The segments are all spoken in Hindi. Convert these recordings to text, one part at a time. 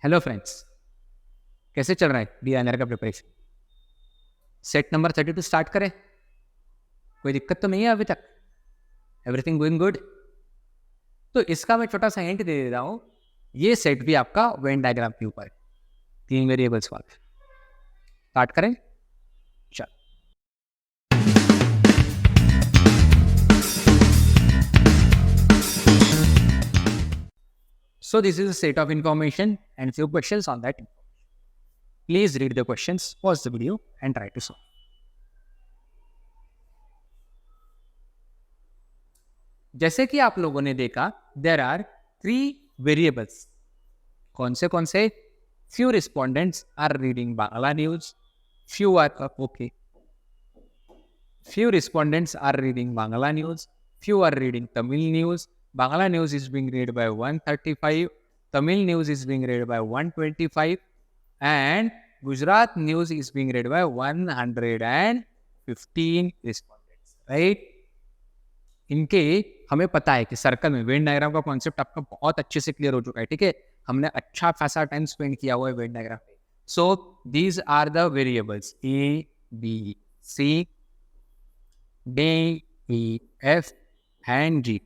हेलो फ्रेंड्स, कैसे चल रहा है DNR का प्रिपरेशन? सेट नंबर 32 स्टार्ट करें? कोई दिक्कत तो नहीं है अभी तक? Everything going good? तो इसका मैं छोटा सा हिंट दे देता हूँ। ये सेट भी आपका वेन डायग्राम के ऊपर है, 3 वेरिएबल्स वाला। स्टार्ट करें? चल। So this is a set of information and few questions on that. Please read the questions, pause the video and try to solve. जैसे कि आप लोगों ने देखा, there are 3 variables. कौन से? Few respondents are reading Bangla news. Few respondents are reading Bangla news. Few are reading Tamil news. Bangla news is being read by 135. Tamil news is being read by 125. And Gujarat news is being read by 115 respondents. Right? इनके हमें पता है कि सर्कल में वेन डायग्राम का कॉन्सेप्ट आपका बहुत अच्छे से क्लियर हो चुका है। ठीक है, हमने अच्छा खासा टाइम स्पेंड किया हुआ है वेन डायग्राम पे। So these are the variables A B C D E F and G.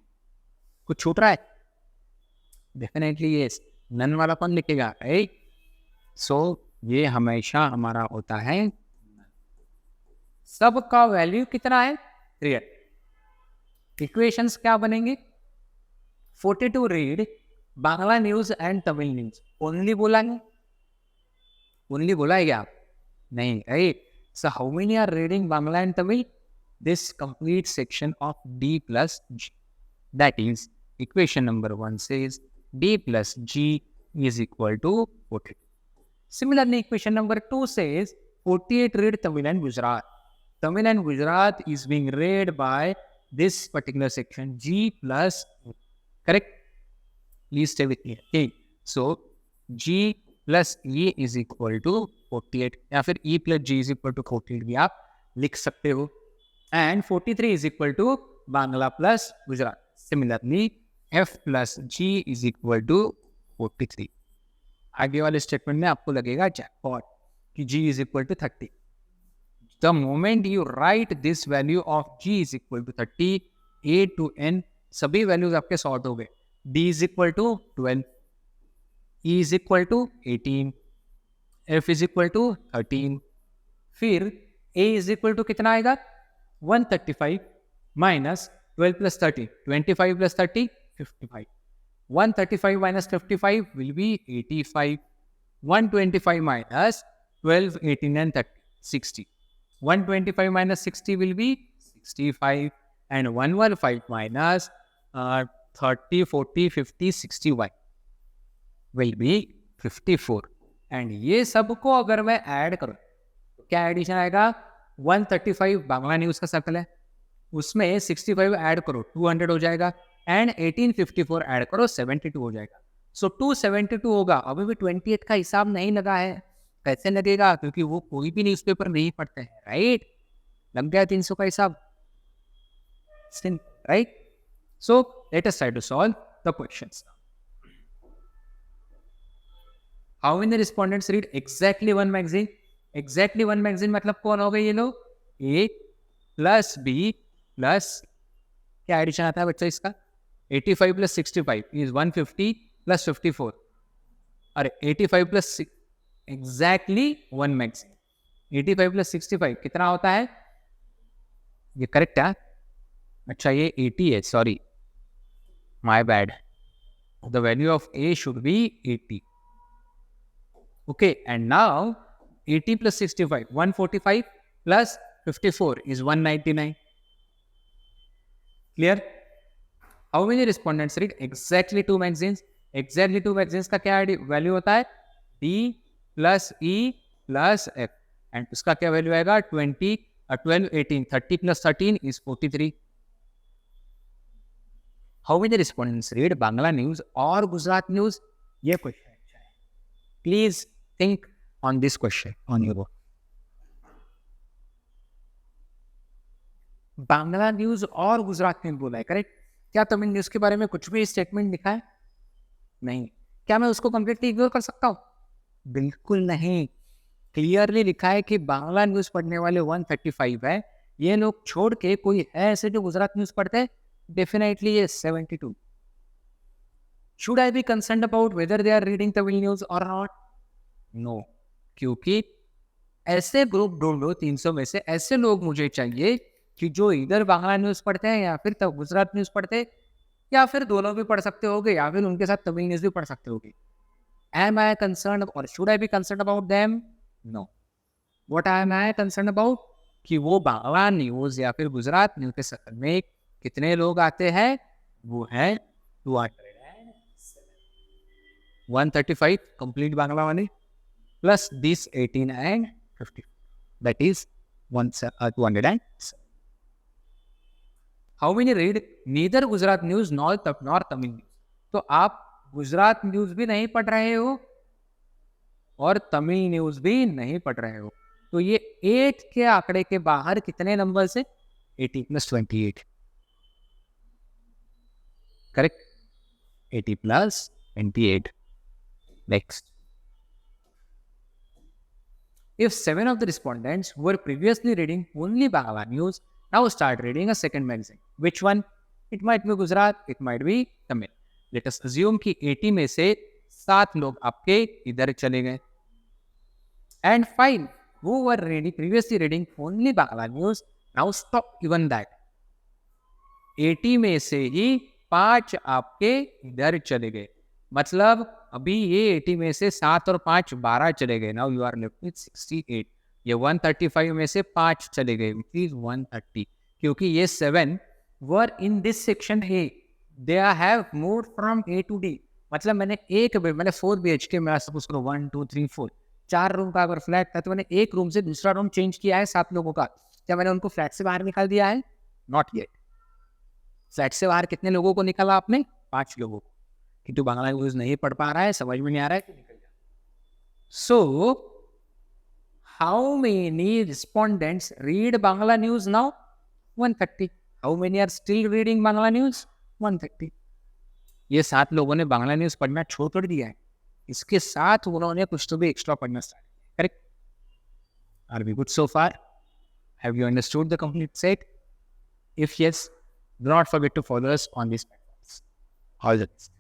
कुछ छूट रहा है? Definitely yes. नन वाला कौन लिखेगा? राइट। सो ये हमेशा हमारा होता है। सबका वैल्यू कितना है? 3। इक्वेशंस क्या बनेंगे? 42 read Bangla news and Tamil news. Only बोला है? ओनली बोला है क्या आप? नहीं, right. So how many are reading Bangla and Tamil? This complete section of D plus G. That is, equation number 1 says D plus G is equal to 42. Similarly, equation number 2 says 48 read Tamil and Gujarat. Tamil and Gujarat is being read by this particular section G plus E. Correct? Please stay with me. Okay. So G plus E is equal to 48 या फिर E plus G is equal to 48 भी आप लिख सकते हो. And 43 is equal to Bangla plus Gujarat. Similarly, F plus G is equal to 43. आगे वाले स्टेटमेंट में आपको लगेगा जैकपॉट कि G is equal to 30. The moment you write this value of G is equal to 30, A to N सभी वैल्यूज आपके सॉर्ट हो गए. D is equal to 12, E is equal to 18, F is equal to 13. फिर A is equal to कितना आएगा? 135 minus 12 plus 30, 25 plus 30, 55. 135 minus 55 will be 85. 125 minus 12, 18 and 30, 60. 125 minus 60 will be 65. And 115 minus 30, 40, 50, 61 will be 54. And ये सबको अगर मैं ऐड करूँ तो क्या एडिशन आएगा? 135 बांग्ला न्यूज का सर्कल है, उसमें 65 ऐड करो 200 हो जाएगा, एंड 1854 ऐड करो 72 हो जाएगा. सो 272 होगा. अभी भी 28 का हिसाब नहीं लगा है. कैसे लगेगा? क्योंकि वो कोई भी न्यूज़पेपर नहीं पढ़ते हैं. राइट? लग गया 300 का हिसाब. Right? So let us try to solve the questions. How many respondents read exactly one magazine? Exactly one magazine मतलब कौन हो गए ये लोग? ए प्लस बी प्लस क्या एडिशन आता है बच्चा इसका? 85 प्लस 65 इज 150 प्लस 54. अरे 85 plus exactly one magazine. 85 plus 65 कितना होता है? ये करेक्ट है? अच्छा ये 80 है, sorry, my bad. The value of A should be 80. Okay, and now 80 plus 65, 145 plus 54 is 199. Clear? How many respondents read exactly 2 magazines? Exactly 2 magazines का क्या वैल्यू होता है? D plus E plus F. And उसका क्या वैल्यू आएगा? 20, 12, 18. 30 plus 13 is 43. How many respondents read Bangla news or Gujarat news? ये क्वेश्चन अच्छा है. Please think on this question on your own. Bangla news और गुजरात न्यूज बोला है, करेक्ट? क्या तमिल न्यूज के बारे में कुछ भी स्टेटमेंट लिखा है? नहीं. क्या मैं उसको कंप्लीटली इग्नोर कर सकता हूँ? बिल्कुल नहीं। क्लियरली लिखा है कि बांग्ला न्यूज़ पढ़ने वाले 135 है। ये लोग छोड़ के कोई है ऐसे जो गुजरात न्यूज़ पढ़ते हैं? डेफिनेटली ये 72। Should I be concerned about whether they are reading Tamil news or not? No. क्योंकि ऐसे ग्रुप ढूंढो 300 में से, ऐसे लोग मुझे चाहिए कि जो इधर बांग्ला न्यूज़ पढ़ते हैं या फिर तब गुजरात न्यूज़ पढ़ते हैं, या फिर दोनों भी पढ़ सकते होगे या फिर उनके साथ तमिल न्यूज़ भी पढ़ सकते होगे। Am I concerned or should I be concerned about them? No. What am I concerned about? कि वो बांग्ला न्यूज़ या फिर गुजरात न्यूज़ के सफर में कितने लोग आते हैं? वो है 135 complete बांग्ला वाले plus this 18 and 50. That is 207. How many read neither Gujarat news nor Tamil news? तो आप गुजरात न्यूज़ भी नहीं पढ़ रहे हो और तमिल न्यूज़ भी नहीं पढ़ रहे हो। तो ये 8 के आंकड़े के बाहर कितने नंबर से? 80 plus 28. Correct? 80 plus 28. Next. If 7 of the respondents who were previously reading only Bangla news now start reading a second magazine, which one? It might be Gujarat, it might be Tamil. Let us assume कि 80 में से 7 लोग आपके इधर चले गए. And 5 who were previously reading only Bangla news now stop even that. 80 में से ही 5 आपके इधर चले गए. मतलब अभी ये 80 में से 7 और 5 12 चले गए. Now you are left with 68. ये 135 में से 5 चले गए, विच इज 130. क्योंकि ये 7 were in this section A, they have moved from A to D. मतलब मैंने 4 BHK में सपोज करो 1 2 3 4 4 रूम का अगर फ्लैट था तो मैंने एक रूम से दूसरा रूम चेंज किया है 7 लोगों का. क्या मैंने उनको फ्लैट से बाहर निकाल दिया है? Not yet. फ्लैट से बाहर कितने लोगों को निकाला आपने? 5 लोगों को. कि तू बांग्ला न्यूज़ नहीं पढ़ पा रहा है, समझ में नहीं आ रहा है, तो निकल जा. So how many respondents read Bangla news now? 130. How many are still reading Bangla news? 130. ये 7 लोगों ने बांग्ला न्यूज़ पढ़ना छोड़ दिया है. इसके साथ उन्होंने कुछ तो भी एक्स्ट्रा पढ़ना स्टार्ट किया. Correct? Are we good so far? Have you understood the complete set? If yes, do not forget to follow us on these platforms. All the best.